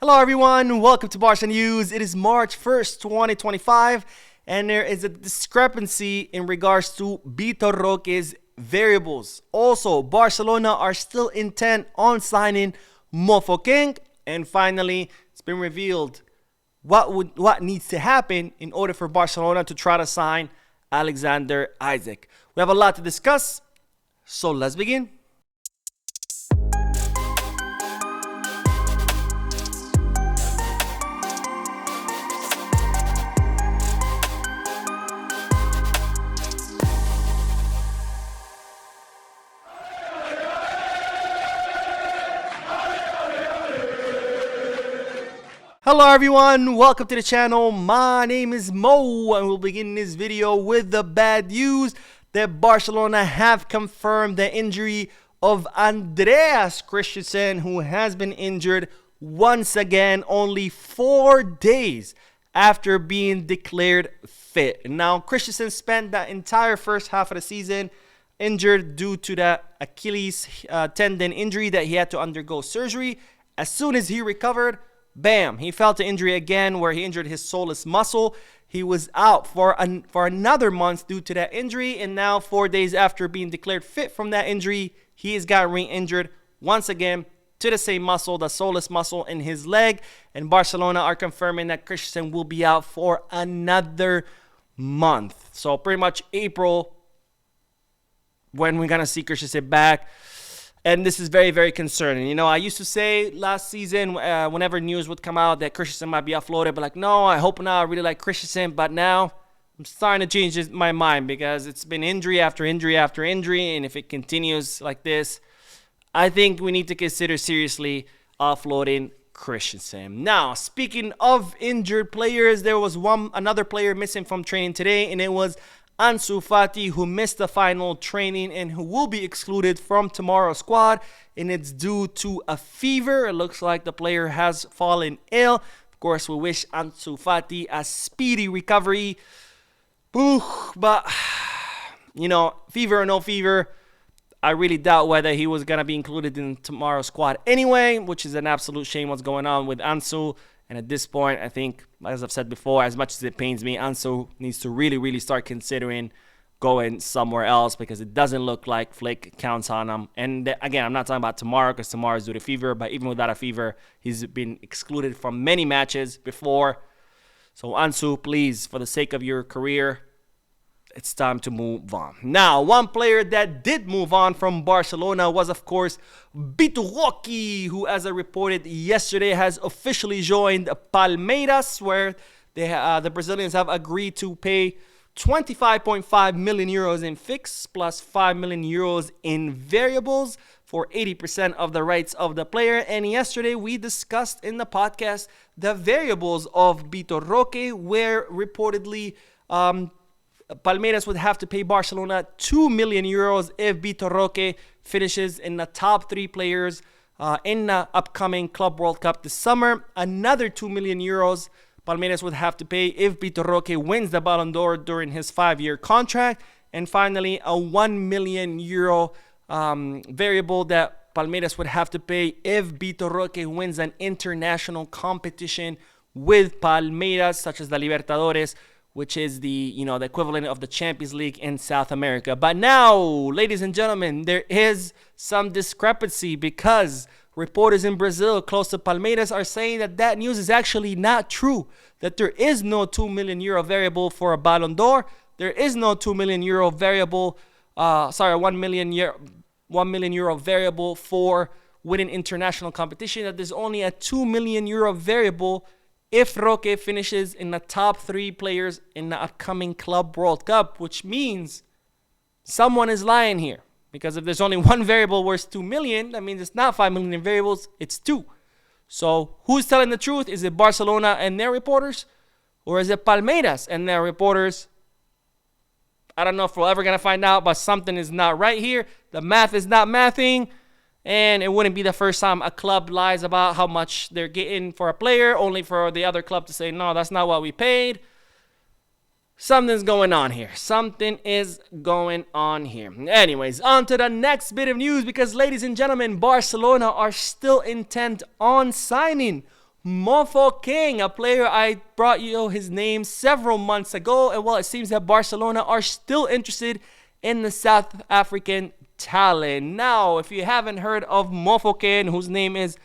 Hello everyone, welcome to Barca News. It is March 1st, 2025, and there is a discrepancy in regards to Vitor Roque's variables. Also, Barcelona are still intent on signing Mofokeng, and finally, it's been revealed what needs to happen in order for Barcelona to try to sign Alexander Isak. We have a lot to discuss, so let's begin. Hello everyone, welcome to the channel. My name is Mo and we'll begin this video with the bad news that Barcelona have confirmed the injury of Andreas Christensen, who has been injured once again only 4 days after being declared fit. Now, Christensen spent the entire first half of the season injured due to the Achilles tendon injury that he had to undergo surgery. As soon as he recovered, bam, he fell to injury again where he injured his soleus muscle. He was out for another month due to that injury, and now 4 days after being declared fit from that injury, he has got re-injured once again to the same muscle, the soleus muscle in his leg, and Barcelona are confirming that Christensen will be out for another month. So pretty much April when we're going to see Christensen back. And this is very, very concerning. You know, I used to say last season, whenever news would come out that Christensen might be offloaded, but like, no, I hope not. I really like Christensen. But now I'm starting to change my mind because it's been injury after injury after injury. And if it continues like this, I think we need to consider seriously offloading Christensen. Now, speaking of injured players, there was another player missing from training today, and it was Ansu Fati, who missed the final training and who will be excluded from tomorrow's squad, and it's due to a fever. It looks like the player has fallen ill. Of course, we wish Ansu Fati a speedy recovery. But, you know, fever or no fever, I really doubt whether he was going to be included in tomorrow's squad anyway, which is an absolute shame what's going on with Ansu. And at this point, I think, as I've said before, as much as it pains me, Ansu needs to really start considering going somewhere else because it doesn't look like Flick counts on him. And again, I'm not talking about tomorrow because tomorrow is due to fever, but even without a fever, he's been excluded from many matches before. So Ansu, please, for the sake of your career, it's time to move on. Now, one player that did move on from Barcelona was, of course, Vitor Roque, who, as I reported yesterday, has officially joined Palmeiras, where the Brazilians have agreed to pay 25.5 million euros in fixed plus 5 million euros in variables for 80% of the rights of the player. And yesterday, we discussed in the podcast the variables of Vitor Roque, where reportedly Palmeiras would have to pay Barcelona 2 million euros if Vitor Roque finishes in the top 3 players in the upcoming Club World Cup this summer. Another 2 million euros Palmeiras would have to pay if Vitor Roque wins the Ballon d'Or during his 5-year contract. And finally, a 1 million euro variable that Palmeiras would have to pay if Vitor Roque wins an international competition with Palmeiras, such as the Libertadores, which is the equivalent of the Champions League in South America. But now, ladies and gentlemen, there is some discrepancy because reporters in Brazil close to Palmeiras are saying that news is actually not true, that there is no 2 million euro variable for a Ballon d'Or. There is no 2 million euro variable, 1 million euro variable for winning international competition, that there's only a 2 million euro variable if Roque finishes in the top 3 players in the upcoming Club World Cup, which means someone is lying here. Because if there's only one variable worth 2 million, that means it's not 5 million in variables, it's 2. So who's telling the truth? Is it Barcelona and their reporters? Or is it Palmeiras and their reporters? I don't know if we're ever going to find out, but something is not right here. The math is not mathing. And it wouldn't be the first time a club lies about how much they're getting for a player, only for the other club to say, no, that's not what we paid. Something's going on here. Something is going on here. Anyways, on to the next bit of news because, ladies and gentlemen, Barcelona are still intent on signing Mofokeng, a player I brought you his name several months ago, and well, it seems that Barcelona are still interested in the South African talent. Now, if you haven't heard of Mofokeng, whose name is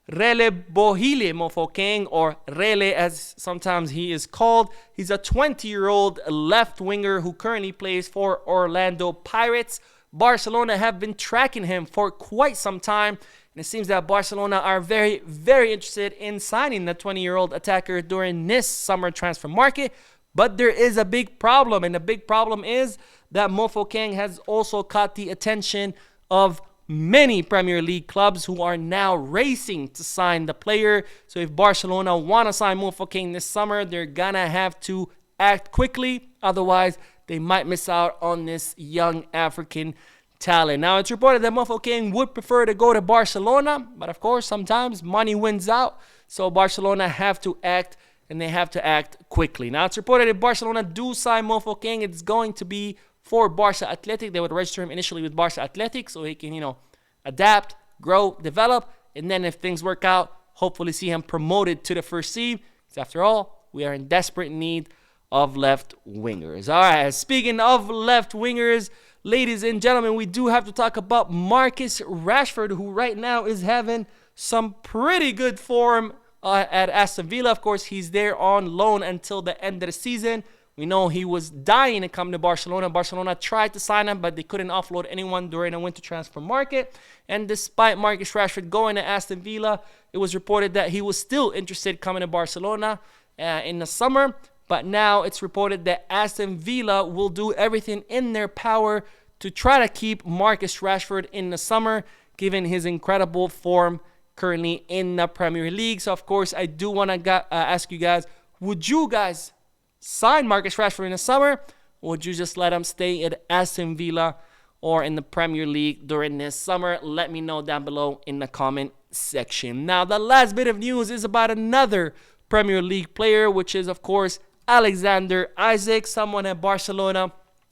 Relebohile Mofokeng, or Rele as sometimes he is called, he's a 20-year-old left winger who currently plays for Orlando Pirates. Barcelona have been tracking him for quite some time, and it seems that Barcelona are very, very interested in signing the 20-year-old attacker during this summer transfer market. But there is a big problem, and the big problem is that Mofokeng has also caught the attention of many Premier League clubs who are now racing to sign the player. So if Barcelona want to sign Mofokeng this summer, they're gonna have to act quickly. Otherwise, they might miss out on this young African talent. Now, it's reported that Mofokeng would prefer to go to Barcelona, but of course, sometimes money wins out. So Barcelona have to act, and they have to act quickly. Now, it's reported if Barcelona do sign Mofokeng, it's going to be for Barca Athletic. They would register him initially with Barca Athletic so he can, adapt, grow, develop, and then if things work out, hopefully see him promoted to the first team. Because after all, we are in desperate need of left wingers. All right, speaking of left wingers, ladies and gentlemen, we do have to talk about Marcus Rashford, who right now is having some pretty good form at Aston Villa. Of course, he's there on loan until the end of the season. We know he was dying to come to Barcelona. Barcelona tried to sign him, but they couldn't offload anyone during the winter transfer market. And despite Marcus Rashford going to Aston Villa, it was reported that he was still interested coming to Barcelona in the summer. But now it's reported that Aston Villa will do everything in their power to try to keep Marcus Rashford in the summer, given his incredible form currently in the Premier League. So, of course, I do want to ask you guys, would you guys sign Marcus Rashford in the summer, or would you just let him stay at Aston Villa or in the Premier League during this summer? Let me know down below in the comment section. Now, the last bit of news is about another Premier League player, which is, of course, Alexander Isak, someone at Barcelona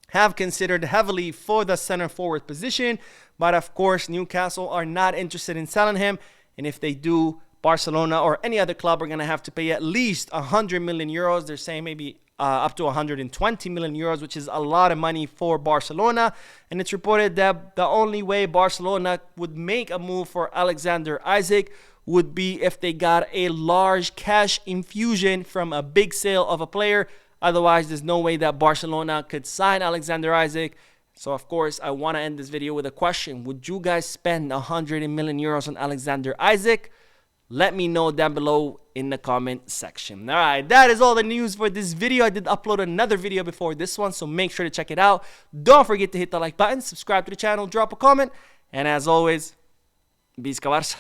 have considered heavily for the center forward position. But, of course, Newcastle are not interested in selling him. And if they do, Barcelona or any other club are going to have to pay at least 100 million euros. They're saying maybe up to 120 million euros, which is a lot of money for Barcelona. And it's reported that the only way Barcelona would make a move for Alexander Isak would be if they got a large cash infusion from a big sale of a player. Otherwise, there's no way that Barcelona could sign Alexander Isak. So, of course, I want to end this video with a question. Would you guys spend 100 million euros on Alexander Isak? Let me know down below in the comment section. All right, that is all the news for this video. I did upload another video before this one, so make sure to check it out. Don't forget to hit the like button, subscribe to the channel, drop a comment, and as always, Visca Barça.